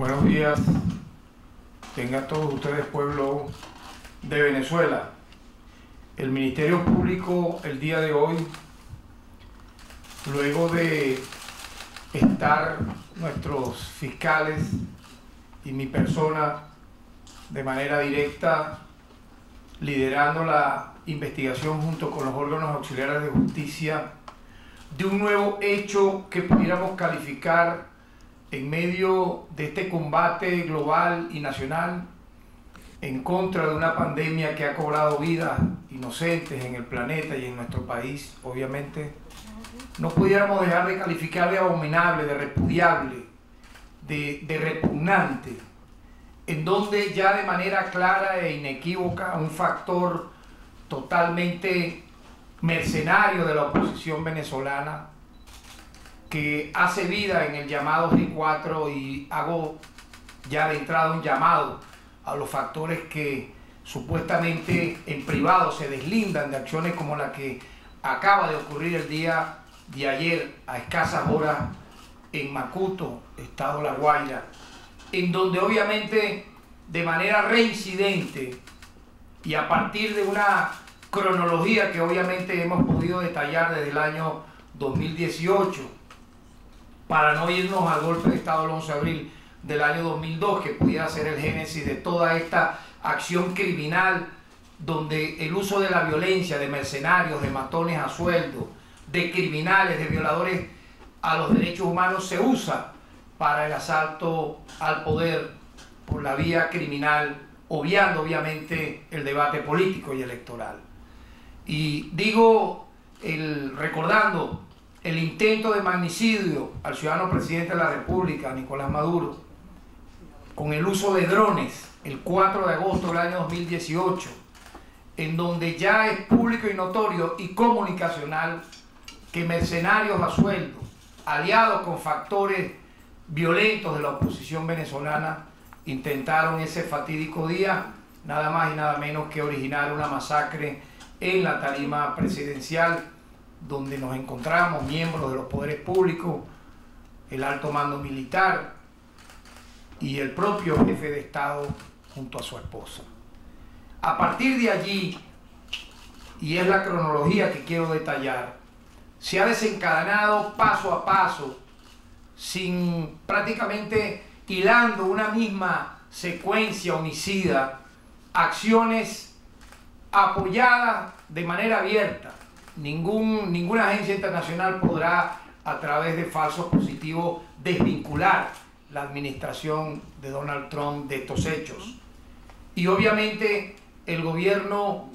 Buenos días, tengan todos ustedes, pueblo de Venezuela. El Ministerio Público el día de hoy, luego de estar nuestros fiscales y mi persona de manera directa liderando la investigación junto con los órganos auxiliares de justicia de un nuevo hecho que pudiéramos calificar en medio de este combate global y nacional en contra de una pandemia que ha cobrado vidas inocentes en el planeta y en nuestro país, obviamente, no pudiéramos dejar de calificar de abominable, de repudiable, de repugnante, en donde ya de manera clara e inequívoca un factor totalmente mercenario de la oposición venezolana que hace vida en el llamado G4, y hago ya de entrada un llamado a los factores que supuestamente en privado se deslindan de acciones como la que acaba de ocurrir el día de ayer a escasas horas en Macuto, estado La Guaira, en donde obviamente de manera reincidente y a partir de una cronología que obviamente hemos podido detallar desde el año 2018, para no irnos al golpe de Estado del 11 de abril del año 2002, que pudiera ser el génesis de toda esta acción criminal, donde el uso de la violencia, de mercenarios, de matones a sueldo, de criminales, de violadores a los derechos humanos, se usa para el asalto al poder por la vía criminal, obviando obviamente el debate político y electoral. Y digo, recordando el intento de magnicidio al ciudadano presidente de la República, Nicolás Maduro, con el uso de drones, el 4 de agosto del año 2018, en donde ya es público y notorio y comunicacional que mercenarios a sueldo, aliados con factores violentos de la oposición venezolana, intentaron ese fatídico día, nada más y nada menos que originar una masacre en la tarima presidencial, donde nos encontramos miembros de los poderes públicos, el alto mando militar y el propio jefe de Estado junto a su esposa. A partir de allí, y es la cronología que quiero detallar, se ha desencadenado paso a paso, sin prácticamente hilando una misma secuencia homicida, acciones apoyadas de manera abierta. Ninguna agencia internacional podrá, a través de falsos positivos, desvincular la administración de Donald Trump de estos hechos. Y obviamente el gobierno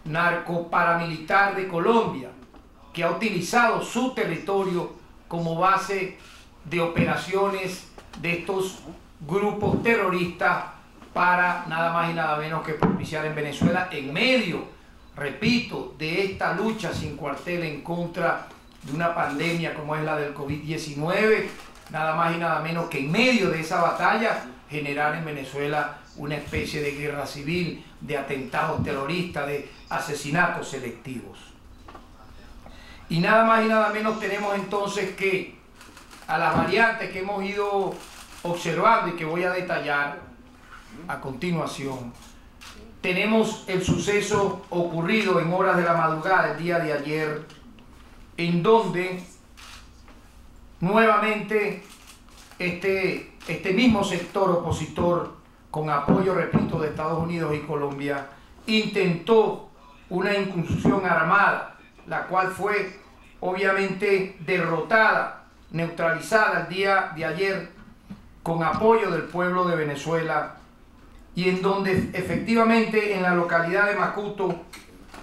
narcoparamilitar de Colombia, que ha utilizado su territorio como base de operaciones de estos grupos terroristas para nada más y nada menos que propiciar en Venezuela, en medio, repito, de esta lucha sin cuartel en contra de una pandemia como es la del COVID-19, nada más y nada menos que en medio de esa batalla generar en Venezuela una especie de guerra civil, de atentados terroristas, de asesinatos selectivos. Y nada más y nada menos tenemos entonces que a las variantes que hemos ido observando y que voy a detallar a continuación, tenemos el suceso ocurrido en horas de la madrugada el día de ayer, en donde nuevamente este mismo sector opositor, con apoyo, repito, de Estados Unidos y Colombia, intentó una incursión armada, la cual fue obviamente derrotada, neutralizada el día de ayer con apoyo del pueblo de Venezuela, y en donde efectivamente en la localidad de Macuto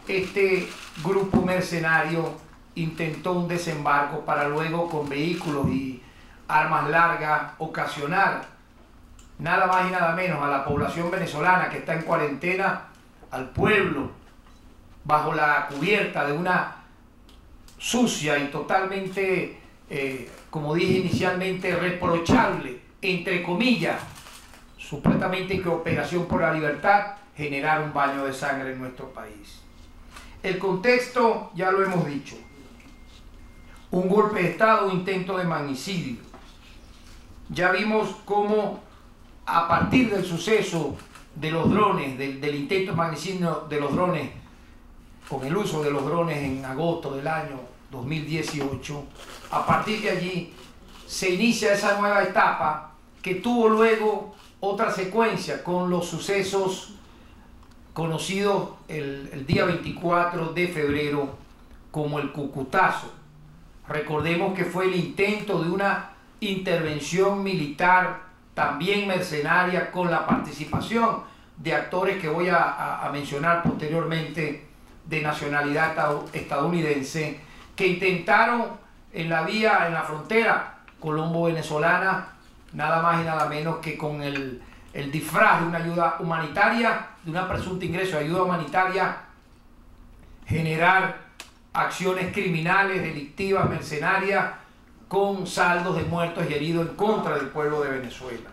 este grupo mercenario intentó un desembarco para luego con vehículos y armas largas ocasionar nada más y nada menos a la población venezolana que está en cuarentena, al pueblo, bajo la cubierta de una sucia y totalmente, como dije inicialmente, reprochable, entre comillas, supuestamente que Operación por la Libertad, generar un baño de sangre en nuestro país. El contexto ya lo hemos dicho: un golpe de Estado, un intento de magnicidio. Ya vimos cómo a partir del suceso de los drones, del intento de magnicidio de los drones, con el uso de los drones en agosto del año 2018, a partir de allí se inicia esa nueva etapa que tuvo luego otra secuencia con los sucesos conocidos el día 24 de febrero como el Cucutazo. Recordemos que fue el intento de una intervención militar, también mercenaria, con la participación de actores que voy a mencionar posteriormente, de nacionalidad estadounidense, que intentaron en la frontera colombo-venezolana, nada más y nada menos que con el disfraz de una ayuda humanitaria, de un presunto ingreso de ayuda humanitaria, generar acciones criminales, delictivas, mercenarias, con saldos de muertos y heridos en contra del pueblo de Venezuela.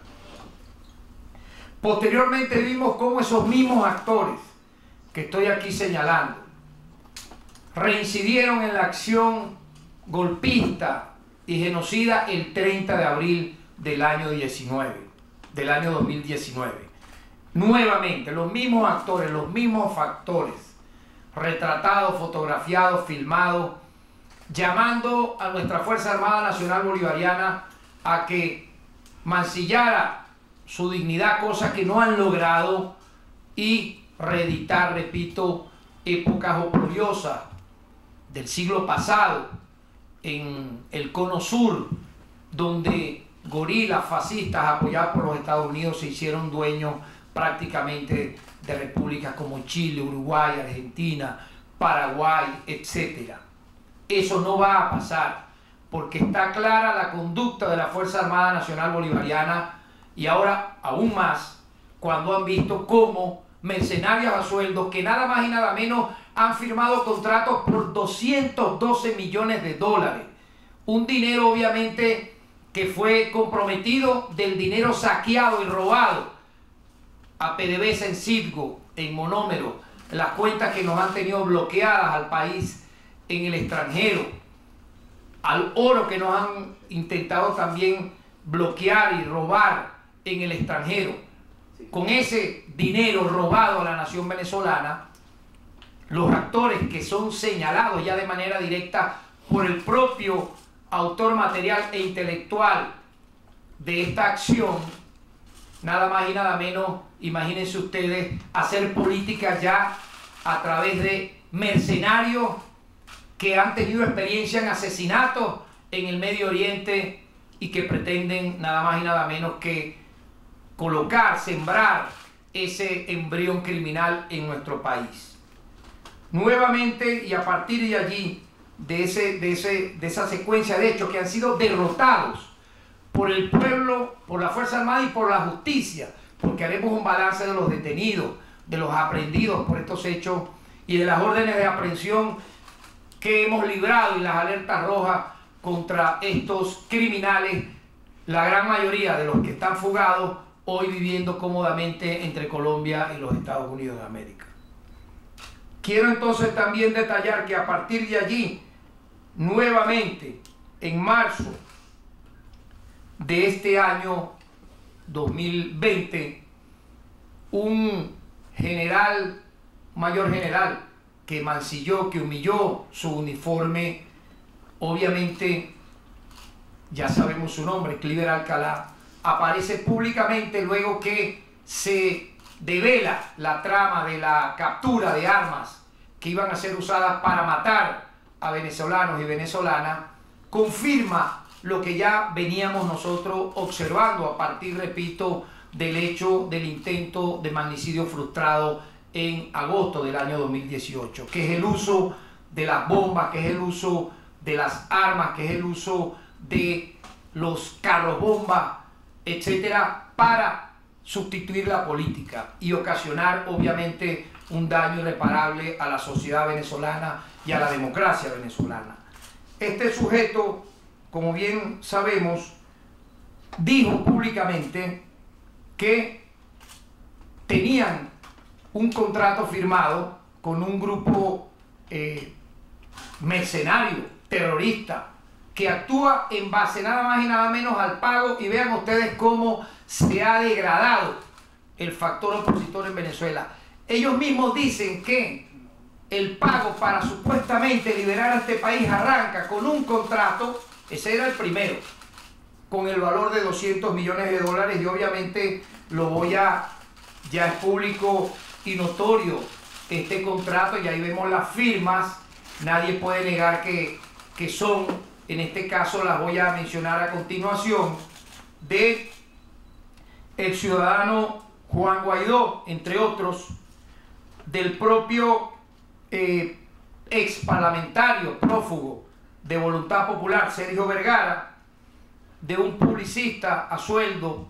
Posteriormente vimos cómo esos mismos actores que estoy aquí señalando reincidieron en la acción golpista y genocida el 30 de abril del año 2019. Nuevamente, los mismos actores, los mismos factores, retratados, fotografiados, filmados, llamando a nuestra Fuerza Armada Nacional Bolivariana a que mancillara su dignidad, cosa que no han logrado, y reeditar, repito, épocas oprobiosas del siglo pasado en el cono sur, donde gorilas fascistas apoyados por los Estados Unidos se hicieron dueños prácticamente de repúblicas como Chile, Uruguay, Argentina, Paraguay, etc. Eso no va a pasar, porque está clara la conducta de la Fuerza Armada Nacional Bolivariana, y ahora aún más cuando han visto cómo mercenarios a sueldos, que nada más y nada menos han firmado contratos por 212 millones de dólares. Un dinero obviamente que fue comprometido del dinero saqueado y robado a PDVSA en Citgo, en Monómero, las cuentas que nos han tenido bloqueadas al país en el extranjero, al oro que nos han intentado también bloquear y robar en el extranjero. Con ese dinero robado a la nación venezolana, los actores que son señalados ya de manera directa por el propio autor material e intelectual de esta acción, nada más y nada menos, imagínense ustedes, hacer política ya a través de mercenarios que han tenido experiencia en asesinatos en el Medio Oriente y que pretenden nada más y nada menos que colocar, sembrar ese embrión criminal en nuestro país. Nuevamente, y a partir de allí, de esa secuencia de hechos que han sido derrotados por el pueblo, por la Fuerza Armada y por la justicia, porque haremos un balance de los detenidos, de los aprehendidos por estos hechos y de las órdenes de aprehensión que hemos librado y las alertas rojas contra estos criminales, la gran mayoría de los que están fugados, hoy viviendo cómodamente entre Colombia y los Estados Unidos de América. Quiero entonces también detallar que a partir de allí, nuevamente, en marzo de este año 2020, un mayor general, que mancilló, que humilló su uniforme, obviamente, ya sabemos su nombre, Cliver Alcalá, aparece públicamente luego que se devela la trama de la captura de armas que iban a ser usadas para matar a venezolanos y venezolanas, confirma lo que ya veníamos nosotros observando a partir, repito, del hecho del intento de magnicidio frustrado en agosto del año 2018, que es el uso de las bombas, que es el uso de las armas, que es el uso de los carros bombas, etcétera, para sustituir la política y ocasionar obviamente un daño irreparable a la sociedad venezolana y a la democracia venezolana. Este sujeto, como bien sabemos, dijo públicamente que tenían un contrato firmado con un grupo mercenario, terrorista, que actúa en base nada más y nada menos al pago, y vean ustedes cómo se ha degradado el factor opositor en Venezuela. Ellos mismos dicen que el pago para supuestamente liberar a este país arranca con un contrato, ese era el primero, con el valor de 200 millones de dólares, y obviamente ya es público y notorio este contrato, y ahí vemos las firmas, nadie puede negar que son, en este caso las voy a mencionar a continuación, de el ciudadano Juan Guaidó, entre otros, del propio ex parlamentario prófugo de Voluntad Popular, Sergio Vergara, de un publicista a sueldo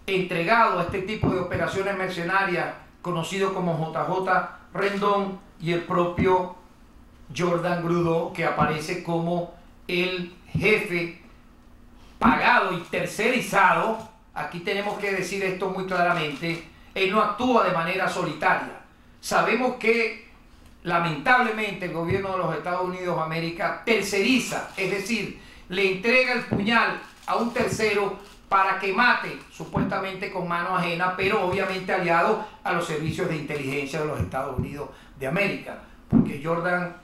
entregado a este tipo de operaciones mercenarias, conocido como JJ Rendón, y el propio Jordan Grudeau, que aparece como el jefe pagado y tercerizado. Aquí tenemos que decir esto muy claramente, él no actúa de manera solitaria. Sabemos que lamentablemente el gobierno de los Estados Unidos de América terceriza, es decir, le entrega el puñal a un tercero para que mate, supuestamente con mano ajena, pero obviamente aliado a los servicios de inteligencia de los Estados Unidos de América. Porque Jordan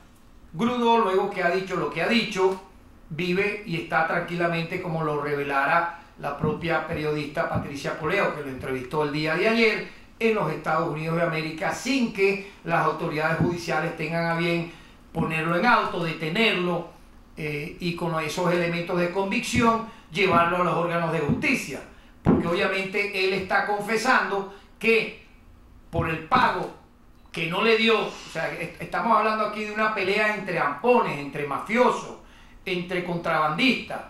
Grudeau, luego que ha dicho lo que ha dicho, vive y está tranquilamente, como lo revelara la propia periodista Patricia Poleo, que lo entrevistó el día de ayer, en los Estados Unidos de América, sin que las autoridades judiciales tengan a bien ponerlo en auto, detenerlo, y con esos elementos de convicción llevarlo a los órganos de justicia, porque obviamente él está confesando que por el pago que no le dio, o sea, estamos hablando aquí de una pelea entre ampones, entre mafiosos, entre contrabandistas,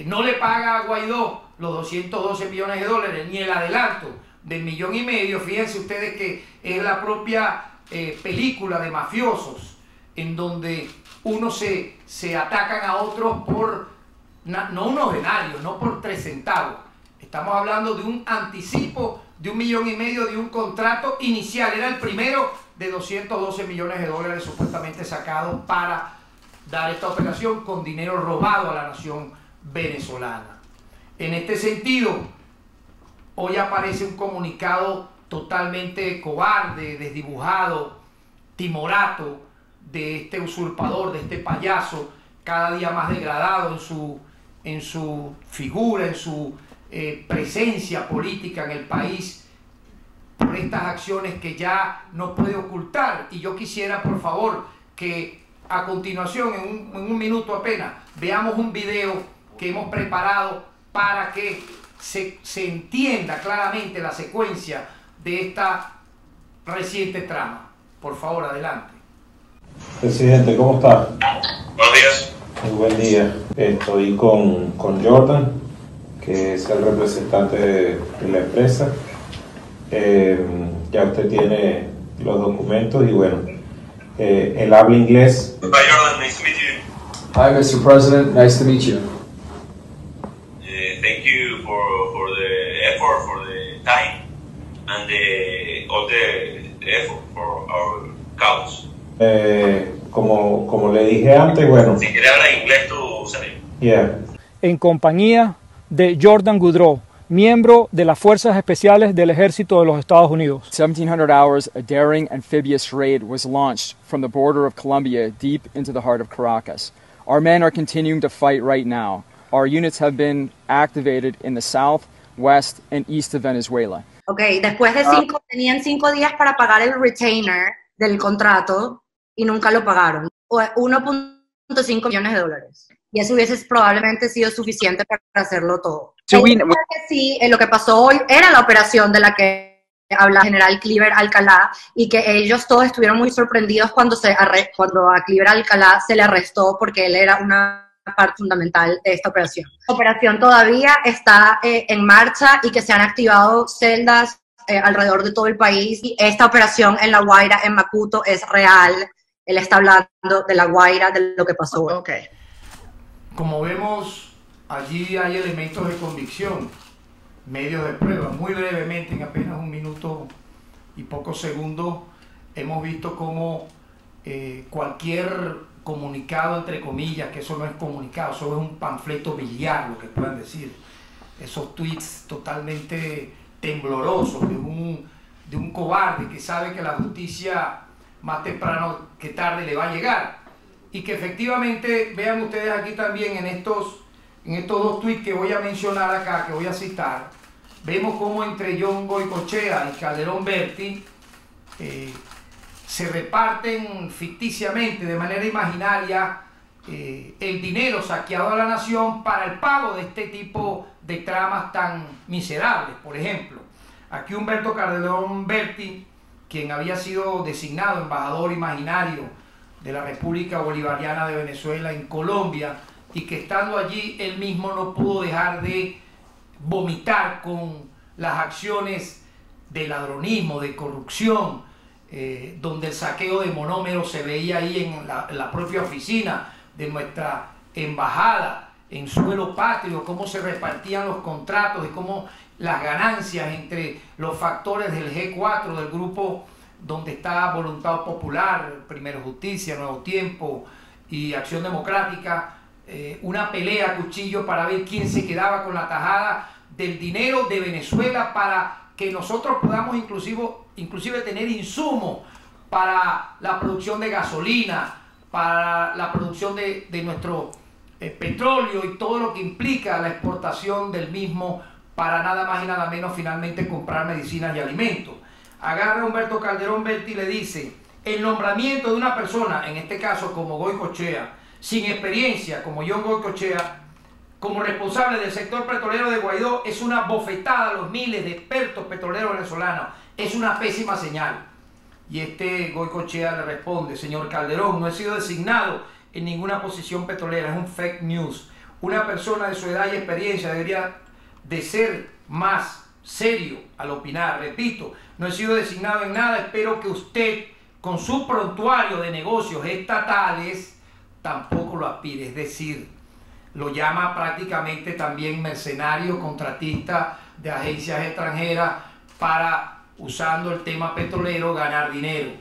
no le paga a Guaidó los 212 millones de dólares ni el adelanto del 1,5 millones. Fíjense ustedes que es la propia película de mafiosos, en donde unos se atacan a otros por, no unos denarios, no por 3 centavos. Estamos hablando de un anticipo de 1,5 millones de un contrato inicial. Era el primero de 212 millones de dólares supuestamente sacados para dar esta operación con dinero robado a la nación venezolana. En este sentido, hoy aparece un comunicado totalmente cobarde, desdibujado, timorato, de este usurpador, de este payaso, cada día más degradado en su figura, en su presencia política en el país, por estas acciones que ya no puede ocultar. Y yo quisiera, por favor, que a continuación, en un minuto apenas, veamos un video que hemos preparado para que se entienda claramente la secuencia de esta reciente trama. Por favor, adelante. Presidente, ¿cómo está? Buenos días. Muy buen día. Estoy con Jordan, que es el representante de la empresa. Ya usted tiene los documentos y bueno, él habla inglés. Hi Jordan, nice to meet you. Hi, Mr. President. Nice to meet you. Thank you for the effort, for the time, and all the effort for our cause. Como le dije antes, bueno. Si quieres hablar inglés, tú usa bien. Yeah. En compañía de Jordan Grudeau, miembro de las Fuerzas Especiales del Ejército de los Estados Unidos. 1700 hours, a daring amphibious raid was launched from the border of Colombia deep into the heart of Caracas. Our men are continuing to fight right now. Our units have been activated in the south, west, and east of Venezuela. Ok, después de tenían 5 días para pagar el retainer del contrato y nunca lo pagaron. 1.5 millones de dólares. Y eso hubiese probablemente sido suficiente para hacerlo todo. Sí, lo que pasó hoy era la operación de la que habla el general Cliver Alcalá, y que ellos todos estuvieron muy sorprendidos cuando a Cliver Alcalá se le arrestó, porque él era una parte fundamental de esta operación. La operación todavía está en marcha y que se han activado celdas alrededor de todo el país, y esta operación en La Guaira, en Macuto, es real. Él está hablando de La Guaira, de lo que pasó. Okay. Como vemos, allí hay elementos de convicción, medios de prueba. Muy brevemente, en apenas 1 minuto y pocos segundos, hemos visto cómo cualquier comunicado, entre comillas, que eso no es comunicado, eso es un panfleto biliar, lo que puedan decir. Esos tweets totalmente temblorosos de un cobarde que sabe que la justicia más temprano que tarde le va a llegar. Y que efectivamente, vean ustedes aquí también en estos dos tweets que voy a mencionar acá, que voy a citar, vemos cómo entre John Goycochea y Calderón Berti se reparten ficticiamente, de manera imaginaria, el dinero saqueado a la nación para el pago de este tipo de tramas tan miserables. Por ejemplo, aquí Humberto Calderón Berti, quien había sido designado embajador imaginario de la República Bolivariana de Venezuela en Colombia, y que estando allí él mismo no pudo dejar de vomitar con las acciones de ladronismo, de corrupción, donde el saqueo de monómeros se veía ahí en la propia oficina de nuestra embajada, en suelo patrio, cómo se repartían los contratos y cómo las ganancias entre los factores del G4, del grupo donde está Voluntad Popular, Primero Justicia, Nuevo Tiempo y Acción Democrática, una pelea a cuchillo para ver quién se quedaba con la tajada del dinero de Venezuela para que nosotros podamos inclusive tener insumos para la producción de gasolina, para la producción de nuestro petróleo y todo lo que implica la exportación del mismo, para nada más y nada menos finalmente comprar medicinas y alimentos. Agarra a Humberto Calderón Berti y le dice: el nombramiento de una persona, en este caso como Goycochea, sin experiencia como John Goycochea, como responsable del sector petrolero de Guaidó, es una bofetada a los miles de expertos petroleros venezolanos, es una pésima señal. Y Goycochea le responde: señor Calderón, no he sido designado en ninguna posición petrolera, es un fake news. Una persona de su edad y experiencia debería de ser más serio al opinar. Repito, no he sido designado en nada, espero que usted, con su prontuario de negocios estatales, tampoco lo aspire. Es decir, lo llama prácticamente también mercenario, contratista de agencias extranjeras para, usando el tema petrolero, ganar dinero.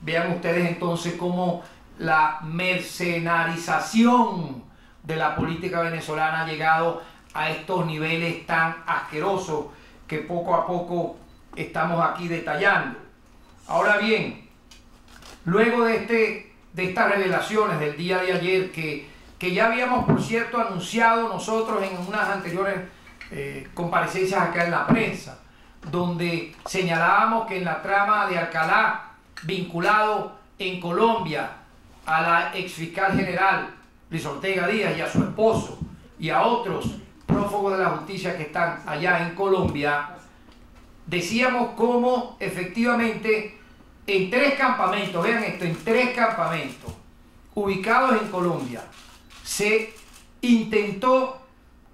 Vean ustedes entonces cómo la mercenarización de la política venezolana ha llegado a estos niveles tan asquerosos que poco a poco estamos aquí detallando. Ahora bien, luego de estas revelaciones del día de ayer, que ya habíamos, por cierto, anunciado nosotros en unas anteriores comparecencias acá en la prensa, donde señalábamos que en la trama de Alcalá, vinculado en Colombia a la exfiscal general Liz Ortega Díaz y a su esposo y a otros prófugos de la justicia que están allá en Colombia, decíamos cómo efectivamente en 3 campamentos, vean esto, en 3 campamentos ubicados en Colombia, se intentó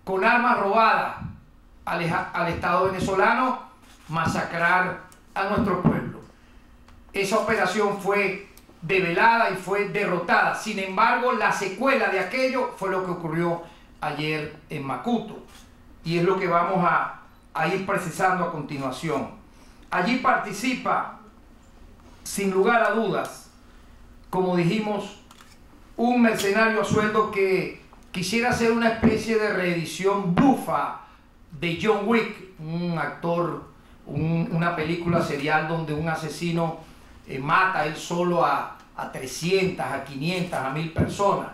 con armas robadas al Estado venezolano masacrar a nuestro pueblo. Esa operación fue develada y fue derrotada. Sin embargo, la secuela de aquello fue lo que ocurrió ayer en Macuto, y es lo que vamos a ir precisando a continuación. Allí participa, sin lugar a dudas, como dijimos, un mercenario a sueldo que quisiera hacer una especie de reedición bufa de John Wick, un actor, una película serial donde un asesino mata él solo a 300, a 500, a 1000 personas.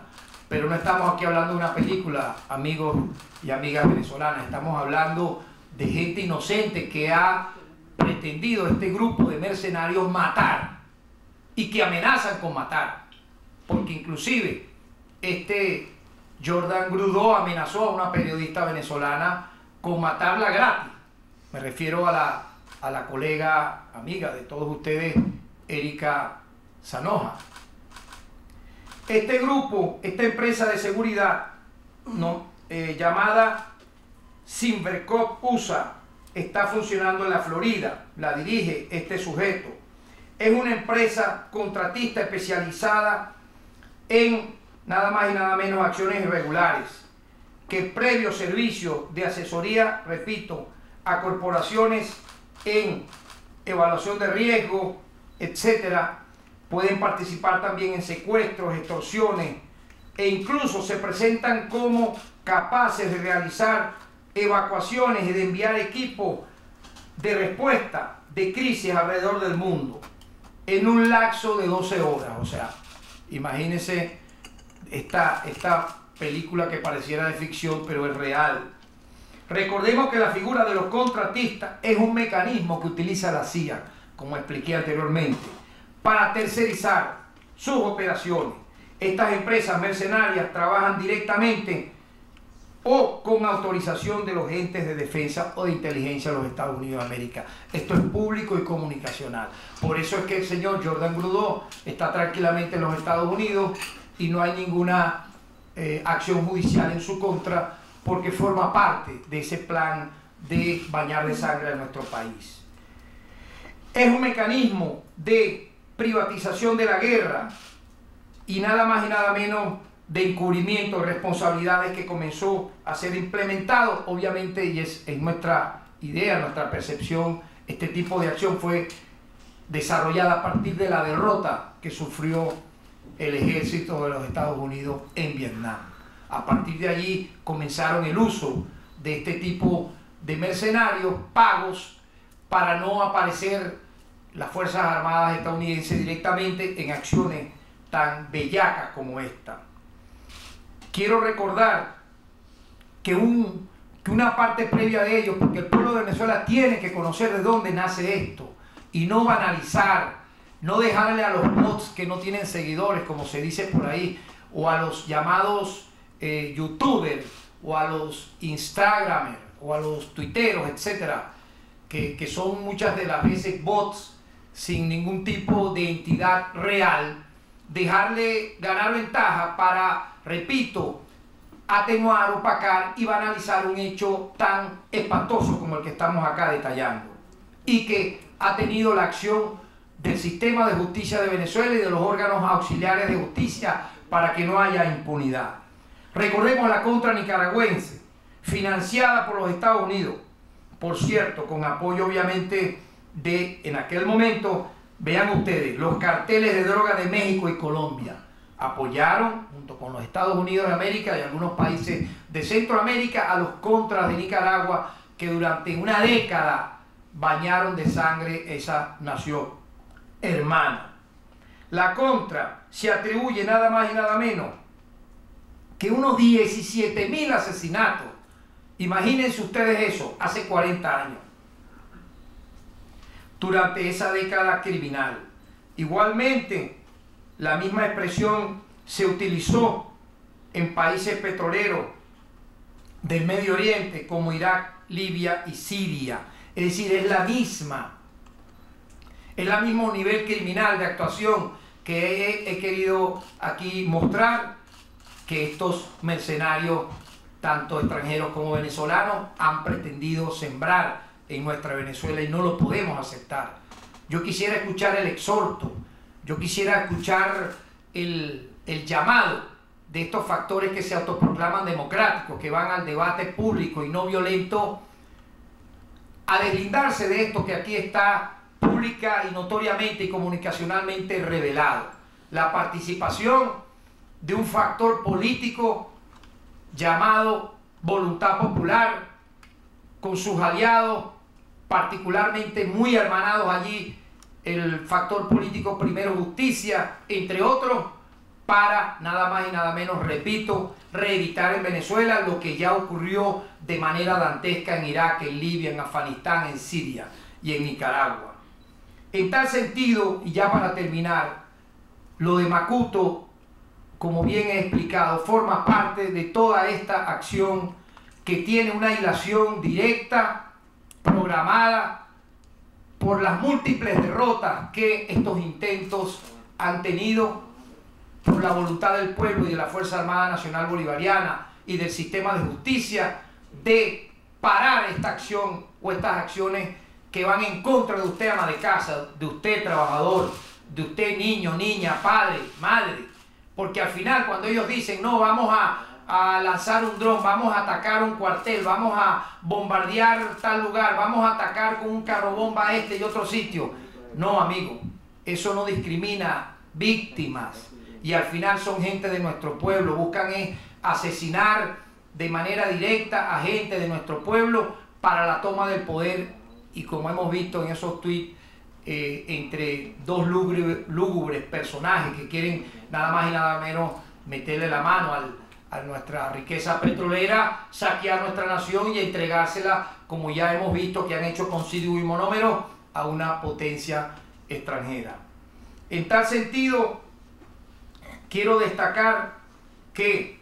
Pero no estamos aquí hablando de una película, amigos y amigas venezolanas, estamos hablando de gente inocente que ha pretendido este grupo de mercenarios matar y que amenazan con matar, porque inclusive Jordan Grudó amenazó a una periodista venezolana con matarla gratis. Me refiero a la colega, amiga de todos ustedes, Erika Zanoja. Este grupo, esta empresa de seguridad llamada Silvercop USA, está funcionando en la Florida, la dirige este sujeto. Es una empresa contratista especializada en nada más y nada menos acciones irregulares, que previo servicio de asesoría, repito, a corporaciones en evaluación de riesgo, etcétera, pueden participar también en secuestros, extorsiones e incluso se presentan como capaces de realizar evacuaciones y de enviar equipos de respuesta de crisis alrededor del mundo en un lapso de 12 horas. O sea, imagínense esta película que pareciera de ficción, pero es real. Recordemos que la figura de los contratistas es un mecanismo que utiliza la CIA, como expliqué anteriormente, para tercerizar sus operaciones. Estas empresas mercenarias trabajan directamente o con autorización de los entes de defensa o de inteligencia de los Estados Unidos de América. Esto es público y comunicacional. Por eso es que el señor Jordan Trudeau está tranquilamente en los Estados Unidos y no hay ninguna acción judicial en su contra, porque forma parte de ese plan de bañar de sangre a nuestro país. Es un mecanismo de privatización de la guerra y nada más y nada menos de encubrimiento de responsabilidades que comenzó a ser implementado, obviamente, y es nuestra idea, nuestra percepción, este tipo de acción fue desarrollada a partir de la derrota que sufrió el ejército de los Estados Unidos en Vietnam. A partir de allí comenzaron el uso de este tipo de mercenarios pagos para no aparecer las Fuerzas Armadas estadounidenses directamente en acciones tan bellacas como esta. Quiero recordar que una parte previa de ello, porque el pueblo de Venezuela tiene que conocer de dónde nace esto y no banalizar, no dejarle a los bots que no tienen seguidores, como se dice por ahí, o a los llamados youtubers, o a los instagramers, o a los tuiteros, etcétera, que son muchas de las veces bots sin ningún tipo de entidad real, dejarle ganar ventaja para, repito, atenuar, opacar y banalizar un hecho tan espantoso como el que estamos acá detallando, y que ha tenido la acción del sistema de justicia de Venezuela y de los órganos auxiliares de justicia para que no haya impunidad. Recordemos la contra nicaragüense, financiada por los Estados Unidos, por cierto, con apoyo obviamente de, en aquel momento, vean ustedes, los carteles de droga de México y Colombia. Apoyaron, junto con los Estados Unidos de América y algunos países de Centroamérica, a los contras de Nicaragua, que durante una década bañaron de sangre esa nación hermana. La contra se atribuye nada más y nada menos que unos 17.000 asesinatos. Imagínense ustedes eso, hace 40 años, durante esa década criminal. Igualmente, la misma expresión se utilizó en países petroleros del Medio Oriente como Irak, Libia y Siria. Es decir, es el mismo nivel criminal de actuación que he querido aquí mostrar, que estos mercenarios, tanto extranjeros como venezolanos, han pretendido sembrar en nuestra Venezuela y no lo podemos aceptar. Yo quisiera escuchar el exhorto, yo quisiera escuchar el llamado de estos factores que se autoproclaman democráticos, que van al debate público y no violento, a deslindarse de esto que aquí está pública y notoriamente y comunicacionalmente revelado. La participación de un factor político llamado voluntad popular, con sus aliados, particularmente muy hermanados allí, el factor político Primero Justicia, entre otros, para nada más y nada menos, repito, reeditar en Venezuela lo que ya ocurrió de manera dantesca en Irak, en Libia, en Afganistán, en Siria y en Nicaragua. En tal sentido, y ya para terminar, lo de Macuto, como bien he explicado, forma parte de toda esta acción que tiene una hilación directa, programada, por las múltiples derrotas que estos intentos han tenido, por la voluntad del pueblo y de la Fuerza Armada Nacional Bolivariana y del sistema de justicia, de parar esta acción o estas acciones que van en contra de usted, ama de casa, de usted, trabajador, de usted, niño, niña, padre, madre. Porque al final, cuando ellos dicen, no, vamos a lanzar un dron, vamos a atacar un cuartel, vamos a bombardear tal lugar, vamos a atacar con un carro bomba este y otro sitio. No, amigo, eso no discrimina víctimas, y al final son gente de nuestro pueblo. Buscan asesinar de manera directa a gente de nuestro pueblo para la toma del poder, y como hemos visto en esos tweets, entre dos lúgubres personajes que quieren nada más y nada menos meterle la mano a nuestra riqueza petrolera, saquear nuestra nación y entregársela, como ya hemos visto que han hecho con Sidiu y Monómero, a una potencia extranjera. En tal sentido, quiero destacar que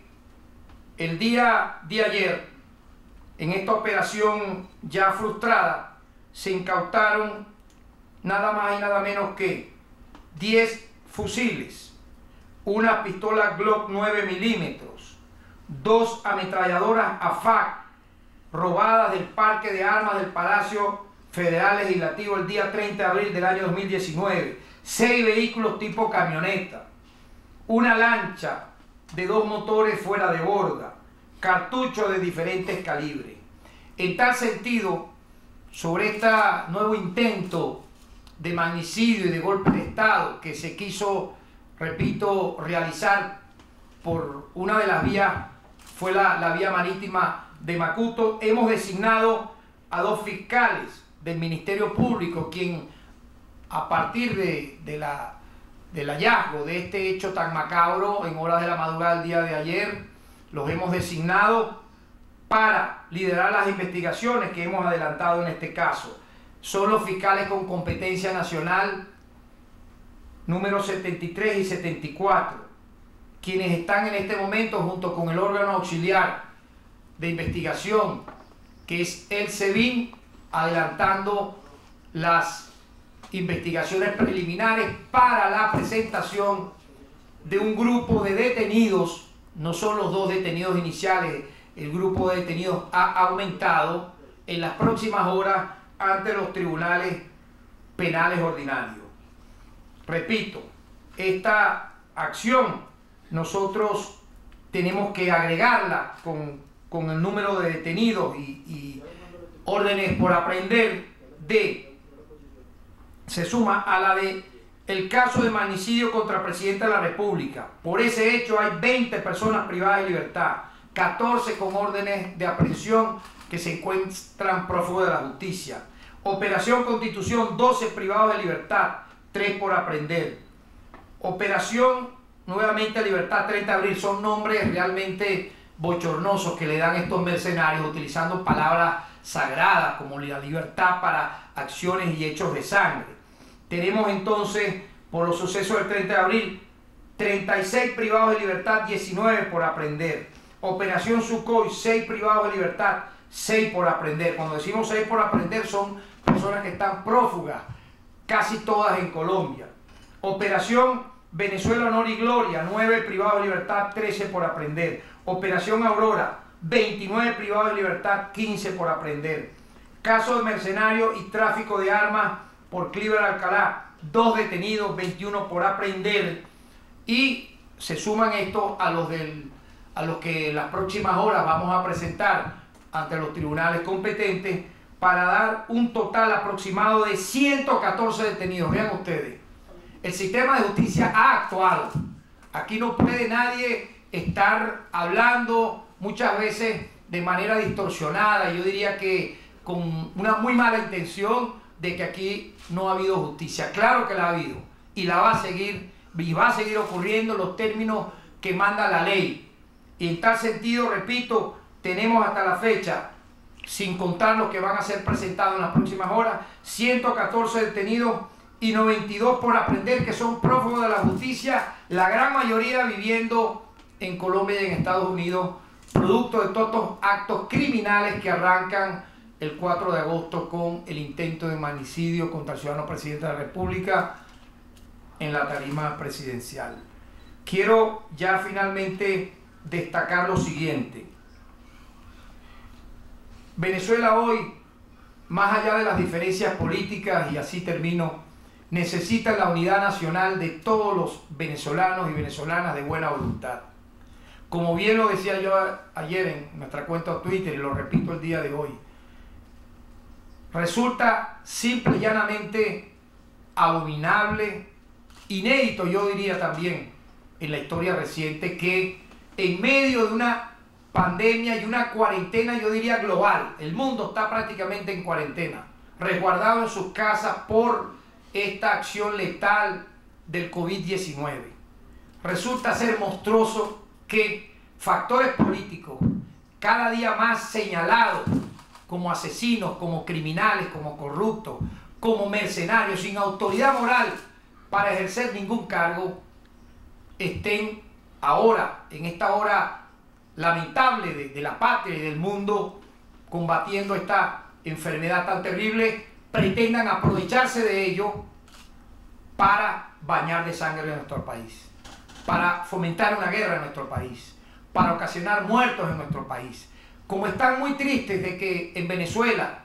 el día de ayer, en esta operación ya frustrada, se incautaron nada más y nada menos que 10 fusiles, una pistola Glock 9 milímetros, 2 ametralladoras AFAC robadas del parque de armas del Palacio Federal Legislativo el día 30 de abril del año 2019, 6 vehículos tipo camioneta, una lancha de 2 motores fuera de borda, cartuchos de diferentes calibres. En tal sentido, sobre este nuevo intento de magnicidio y de golpe de Estado que se quiso, repito, realizar por una de las vías, fue la vía marítima de Macuto, hemos designado a 2 fiscales del Ministerio Público, quien a partir del hallazgo de este hecho tan macabro en horas de la madrugada del día de ayer, los hemos designado para liderar las investigaciones que hemos adelantado en este caso. Son los fiscales con competencia nacional número 73 y 74, quienes están en este momento junto con el órgano auxiliar de investigación, que es el SEBIN, adelantando las investigaciones preliminares para la presentación de un grupo de detenidos. No son los 2 detenidos iniciales, el grupo de detenidos ha aumentado en las próximas horas ante los tribunales penales ordinarios. Repito, esta acción nosotros tenemos que agregarla con el número de detenidos y órdenes por aprehender se suma a la de el caso de magnicidio contra el presidente de la República. Por ese hecho hay 20 personas privadas de libertad, 14 con órdenes de aprehensión que se encuentran prófugos de la justicia. Operación Constitución, 12 privados de libertad, 3 por aprehender. Operación nuevamente Libertad 30 de abril, son nombres realmente bochornosos que le dan estos mercenarios utilizando palabras sagradas como la libertad para acciones y hechos de sangre. Tenemos entonces, por los sucesos del 30 de abril, 36 privados de libertad, 19 por aprehender. Operación Sukhoi, 6 privados de libertad, 6 por aprehender. Cuando decimos 6 por aprehender, son personas que están prófugas, casi todas en Colombia. Operación Venezuela Honor y Gloria, 9 privados de libertad, 13 por aprehender. Operación Aurora, 29 privados de libertad, 15 por aprehender. Caso de mercenario y tráfico de armas por Cleaver Alcalá, 2 detenidos, 21 por aprehender. Y se suman estos a los que en las próximas horas vamos a presentar ante los tribunales competentes para dar un total aproximado de 114 detenidos. Vean ustedes, el sistema de justicia ha actuado. Aquí no puede nadie estar hablando muchas veces de manera distorsionada, yo diría que con una muy mala intención de que aquí no ha habido justicia. Claro que la ha habido y la va a seguir, y va a seguir ocurriendo en los términos que manda la ley. Y en tal sentido, repito, tenemos hasta la fecha, sin contar los que van a ser presentados en las próximas horas, 114 detenidos y 92 por aprehender, que son prófugos de la justicia, la gran mayoría viviendo en Colombia y en Estados Unidos, producto de todos estos actos criminales que arrancan el 4 de agosto con el intento de magnicidio contra el ciudadano presidente de la República en la tarima presidencial. Quiero ya finalmente destacar lo siguiente. Venezuela hoy, más allá de las diferencias políticas, y así termino, necesita la unidad nacional de todos los venezolanos y venezolanas de buena voluntad. Como bien lo decía yo ayer en nuestra cuenta de Twitter, y lo repito el día de hoy, resulta simple y llanamente abominable inédito, yo diría también, en la historia reciente, que en medio de una pandemia y una cuarentena, yo diría global, el mundo está prácticamente en cuarentena, resguardado en sus casas por esta acción letal del COVID-19. Resulta ser monstruoso que factores políticos, cada día más señalados como asesinos, como criminales, como corruptos, como mercenarios, sin autoridad moral para ejercer ningún cargo, estén ahora, en esta hora lamentable de la patria y del mundo, combatiendo esta enfermedad tan terrible, pretendan aprovecharse de ello para bañar de sangre a nuestro país, para fomentar una guerra en nuestro país, para ocasionar muertos en nuestro país. Como están muy tristes de que en Venezuela,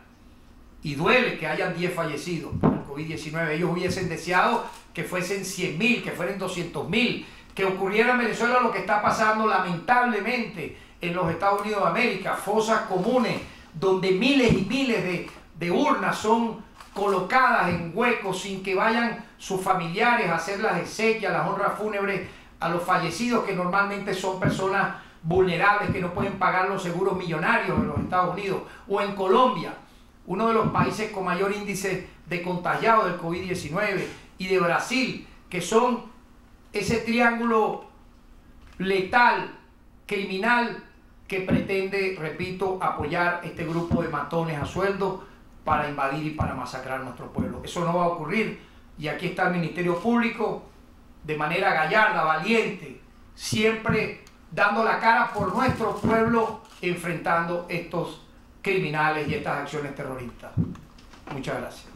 y duele que hayan 10 fallecidos por el COVID-19, ellos hubiesen deseado que fuesen 100.000, que fueran 200.000, que ocurriera en Venezuela lo que está pasando lamentablemente en los Estados Unidos de América, fosas comunes donde miles y miles de urnas son colocadas en huecos sin que vayan sus familiares a hacer las exequias, las honras fúnebres a los fallecidos, que normalmente son personas vulnerables que no pueden pagar los seguros millonarios en los Estados Unidos, o en Colombia, uno de los países con mayor índice de contagiados del COVID-19, y de Brasil, que son ese triángulo letal, criminal, que pretende, repito, apoyar este grupo de matones a sueldo para invadir y para masacrar nuestro pueblo. Eso no va a ocurrir, y aquí está el Ministerio Público de manera gallarda, valiente, siempre dando la cara por nuestro pueblo, enfrentando estos criminales y estas acciones terroristas. Muchas gracias.